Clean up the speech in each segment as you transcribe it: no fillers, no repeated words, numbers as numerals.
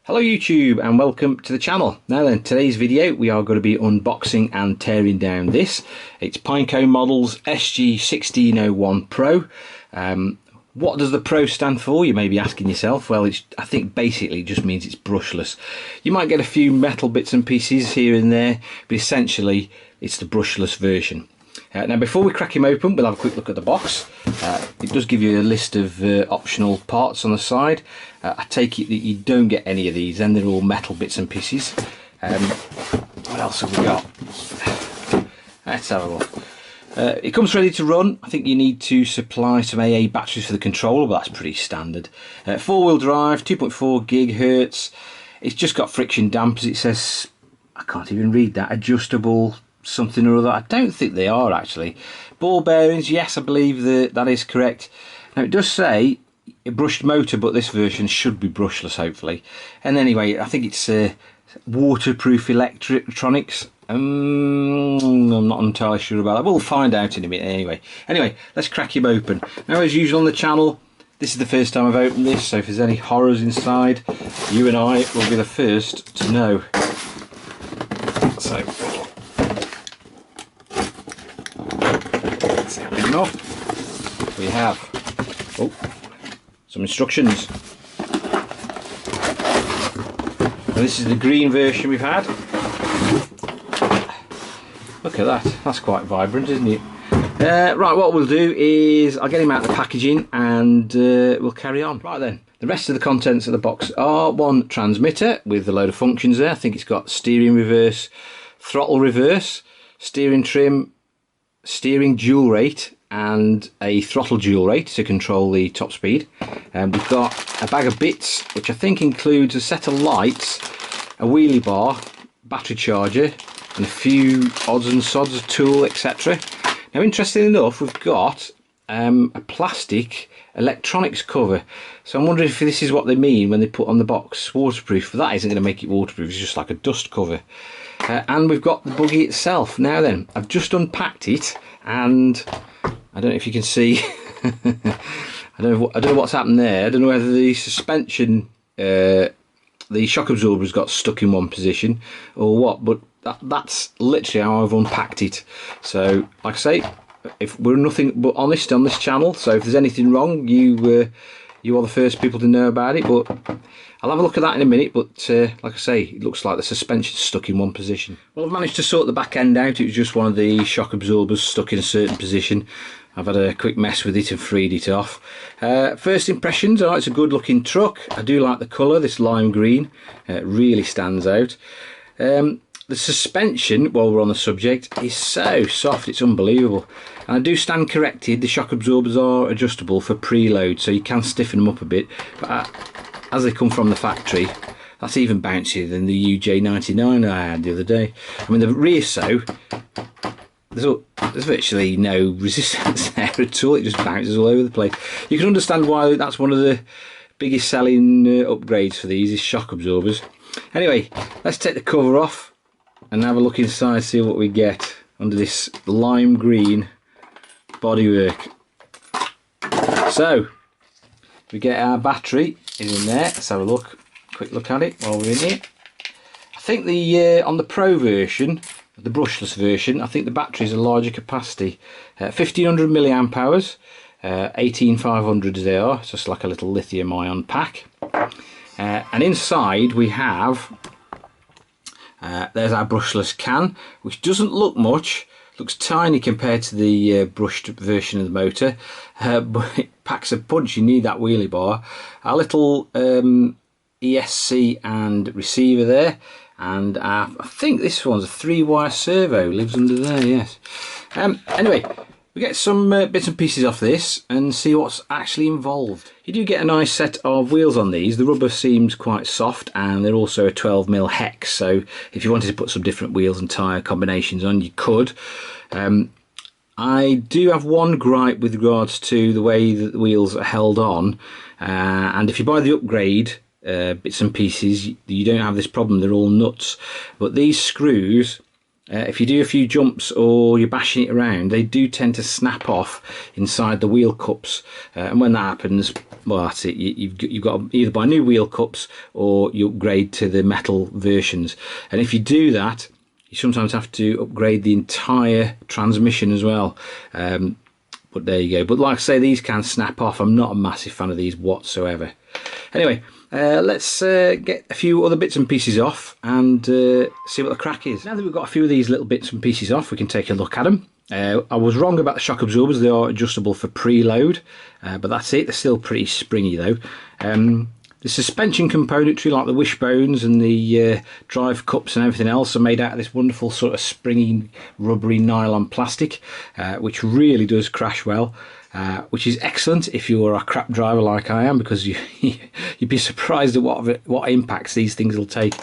Hello YouTube and welcome to the channel. Now then, today's video we are going to be unboxing and tearing down this. It's Pinecone models SG-1601 PRO. What does the PRO stand for, you may be asking yourself? Well, I think basically it just means it's brushless. You might get a few metal bits and pieces here and there, but essentially it's the brushless version. Now before we crack him open, we'll have a quick look at the box. It does give you a list of optional parts on the side. I take it that you don't get any of these, and they're all metal bits and pieces. What else have we got? Let's have a look. It comes ready to run. I think you need to supply some AA batteries for the controller, but that's pretty standard. 4-wheel drive, 2.4 gigahertz. It's just got friction dampers. It says, I can't even read that, adjustable something or other. I don't think they are actually. Ball bearings, yes, I believe that is correct. Now it does say a brushed motor, but this version should be brushless hopefully. And anyway, I think it's waterproof electronics. I'm not entirely sure about that. We'll find out in a minute anyway. Let's crack him open. Now, as usual on the channel, this is the first time I've opened this, so if there's any horrors inside, you and I will be the first to know. So enough. We have some instructions. Now, this is the green version we've had. Look at that, that's quite vibrant, isn't it? Right, what we'll do is I'll get him out of the packaging and we'll carry on. Right then, the rest of the contents of the box are one transmitter with a load of functions there. I think it's got steering reverse, throttle reverse, steering trim, steering dual rate, and a throttle dual rate to control the top speed. We've got a bag of bits, which I think includes a set of lights, a wheelie bar, battery charger, and a few odds and sods of tool, etc. Now, interestingly enough, we've got a plastic electronics cover. So I'm wondering if this is what they mean when they put on the box waterproof. But that isn't going to make it waterproof, it's just like a dust cover. And we've got the buggy itself. Now then, I've just unpacked it, and I don't know if you can see. I don't know what's happened there. I don't know whether the suspension, the shock absorber has got stuck in one position or what, but that's literally how I've unpacked it. So, like I say, if we're nothing but honest on this channel, so if there's anything wrong, you are the first people to know about it. But I'll have a look at that in a minute. But like I say, it looks like the suspension's stuck in one position. Well, I've managed to sort the back end out. It was just one of the shock absorbers stuck in a certain position. I've had a quick mess with it and freed it off. First impressions, it's a good looking truck. I do like the colour, this lime green. It really stands out. The suspension, while we're on the subject, is so soft, it's unbelievable. And I do stand corrected, the shock absorbers are adjustable for preload, so you can stiffen them up a bit. But as they come from the factory, that's even bouncier than the UJ99 I had the other day. I mean, the rear so, there's virtually no resistance there at all, it just bounces all over the place. You can understand why that's one of the biggest selling upgrades for these, is shock absorbers. Anyway, let's take the cover off and have a look inside, see what we get under this lime green bodywork. So we get our battery in there. Let's have a look, quick look at it while we're in here. I think the on the Pro version, the brushless version, I think the batteries are larger capacity, 1500 milliamp hours, 18500 they are, it's just like a little lithium ion pack. And inside we have there's our brushless can, which doesn't look much, looks tiny compared to the brushed version of the motor, but it packs a punch. You need that wheelie bar, a little ESC and receiver there, and I think this one's a 3-wire servo, lives under there, yes. Anyway, we get some bits and pieces off this and see what's actually involved. You do get a nice set of wheels on these. The rubber seems quite soft, and they're also a 12mm hex, so if you wanted to put some different wheels and tyre combinations on, you could. I do have one gripe with regards to the way that the wheels are held on, and if you buy the upgrade bits and pieces, you don't have this problem, they're all nuts. But these screws if you do a few jumps or you're bashing it around, they do tend to snap off inside the wheel cups, and when that happens, well, that's it. You've got to either buy new wheel cups or you upgrade to the metal versions. And if you do that, you sometimes have to upgrade the entire transmission as well. But there you go. But like I say, these can snap off. I'm not a massive fan of these whatsoever. Anyway, let's get a few other bits and pieces off and see what the crack is. Now that we've got a few of these little bits and pieces off, we can take a look at them. I was wrong about the shock absorbers. They are adjustable for preload, but that's it. They're still pretty springy though. The suspension componentry, like the wishbones and the drive cups and everything else, are made out of this wonderful sort of springy, rubbery nylon plastic, which really does crash well. Which is excellent if you're a crap driver like I am, because you'd be surprised at what impacts these things will take.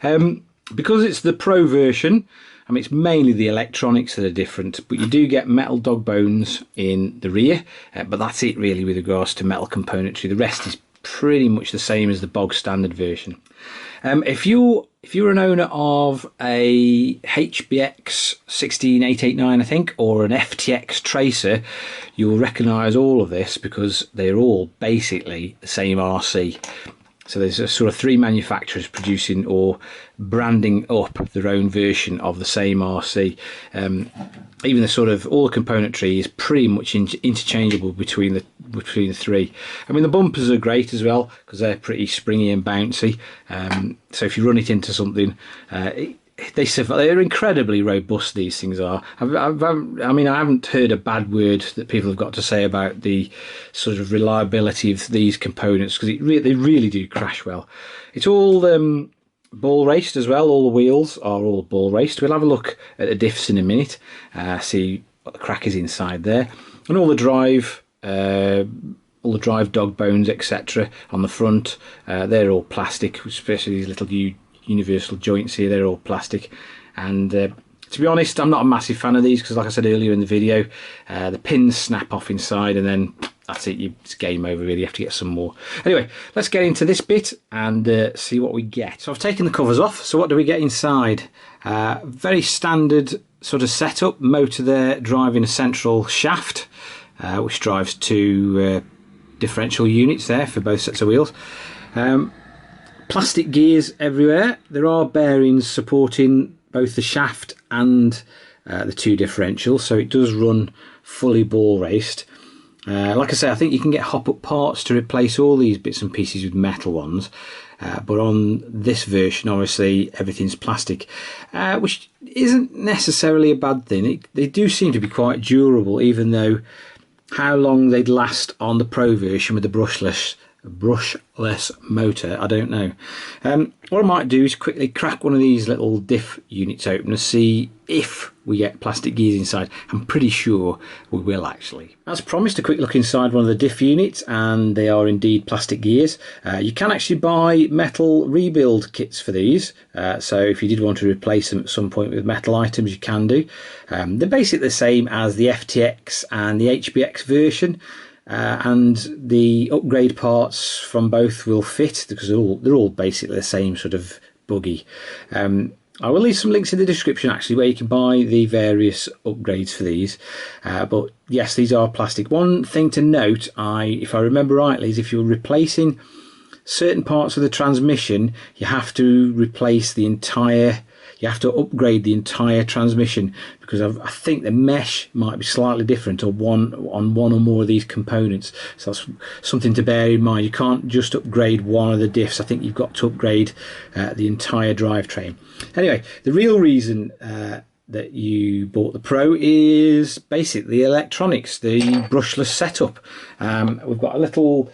Because it's the Pro version, I mean, it's mainly the electronics that are different, but you do get metal dog bones in the rear, but that's it really with regards to metal componentry. The rest is pretty much the same as the bog standard version. If you're an owner of a HBX 16889, I think, or an FTX Tracer, you'll recognise all of this because they're all basically the same RC. So there's a sort of 3 manufacturers producing or branding up their own version of the same RC. Even the sort of all the componentry is pretty much interchangeable between the 3. I mean, the bumpers are great as well because they're pretty springy and bouncy. So if you run it into something, they survive. They're incredibly robust, these things are. I mean, I haven't heard a bad word that people have got to say about the sort of reliability of these components, because they really do crash well. It's all ball raced as well. All the wheels are all ball raced. We'll have a look at the diffs in a minute, see what the crack is inside there, and all the drive dog bones, etc. on the front. They're all plastic, especially these little universal joints here. They're all plastic, and to be honest, I'm not a massive fan of these because, like I said earlier in the video, the pins snap off inside and then that's it. It's game over really. You have to get some more. Anyway, let's get into this bit and see what we get. So I've taken the covers off. So what do we get inside? Very standard sort of setup. Motor there driving a central shaft, which drives 2 differential units there for both sets of wheels. Plastic gears everywhere. There are bearings supporting both the shaft and the 2 differentials, so it does run fully ball raced. Like I say, I think you can get hop-up parts to replace all these bits and pieces with metal ones, but on this version, obviously, everything's plastic, which isn't necessarily a bad thing. They do seem to be quite durable, even though how long they'd last on the Pro version with the brushless motor, I don't know. What I might do is quickly crack one of these little diff units open to see if we get plastic gears inside. I'm pretty sure we will actually. As promised, a quick look inside one of the diff units, and they are indeed plastic gears. You can actually buy metal rebuild kits for these, so if you did want to replace them at some point with metal items, you can do. They're basically the same as the FTX and the HBX version. And the upgrade parts from both will fit because they're all basically the same sort of buggy. I will leave some links in the description actually where you can buy the various upgrades for these. But yes, these are plastic. One thing to note, if I remember rightly, is if you're replacing certain parts of the transmission, you have to replace the entire. You have to upgrade the entire transmission because I think the mesh might be slightly different on one or more of these components. So that's something to bear in mind. You can't just upgrade one of the diffs. I think you've got to upgrade the entire drivetrain. Anyway, the real reason that you bought the Pro is basically the electronics, the brushless setup. We've got a little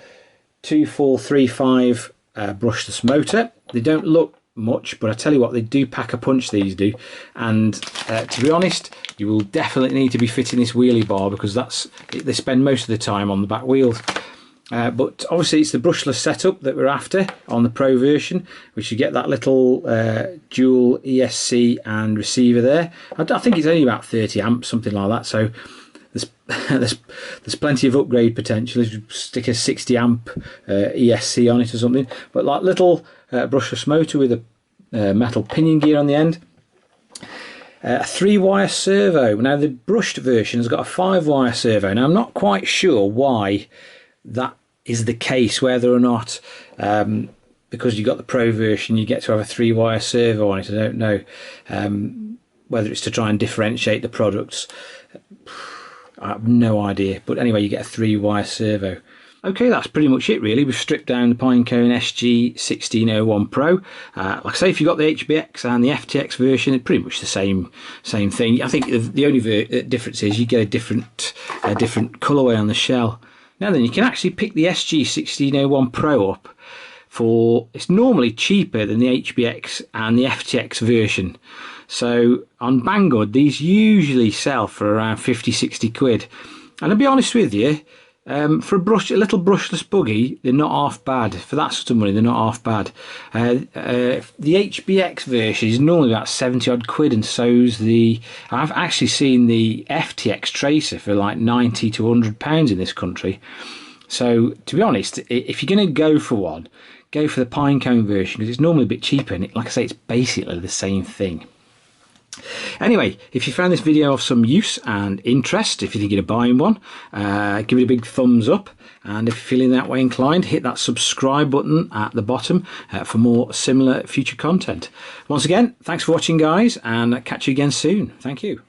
2435 brushless motor. They don't look much, but I tell you what, they do pack a punch, these do. And to be honest, you will definitely need to be fitting this wheelie bar because they spend most of the time on the back wheels. But obviously it's the brushless setup that we're after on the Pro version, which you get that little dual ESC and receiver there. I think it's only about 30 amps, something like that, so there's plenty of upgrade potential if you stick a 60 amp ESC on it or something. But like little brushless motor with a metal pinion gear on the end. a 3-wire servo. Now the brushed version has got a 5-wire servo. Now I'm not quite sure why that is the case, whether or not because you got the Pro version you get to have a 3-wire servo on it. I don't know whether it's to try and differentiate the products. I have no idea, but anyway, you get a 3-wire servo. Okay, that's pretty much it really. We've stripped down the Pinecone SG-1601 PRO. Like I say, if you've got the HBX and the FTX version, it's pretty much the same thing. I think the only difference is you get a different colourway on the shell. Now then, you can actually pick the SG-1601 PRO up for, it's normally cheaper than the HBX and the FTX version. So on Banggood, these usually sell for around 50-60 quid. And I'll be honest with you, for a little brushless buggy, they're not half bad. For that sort of money, they're not half bad. The HBX version is normally about 70 odd quid, and so's I've actually seen the FTX Tracer for like 90 to 100 pounds in this country. So to be honest, if you're going to go for one, go for the Pinecone version, because it's normally a bit cheaper, and like I say, it's basically the same thing. Anyway, if you found this video of some use and interest, if you're thinking of buying one, give it a big thumbs up, and if you're feeling that way inclined, hit that subscribe button at the bottom for more similar future content. Once again, thanks for watching guys, and catch you again soon. Thank you.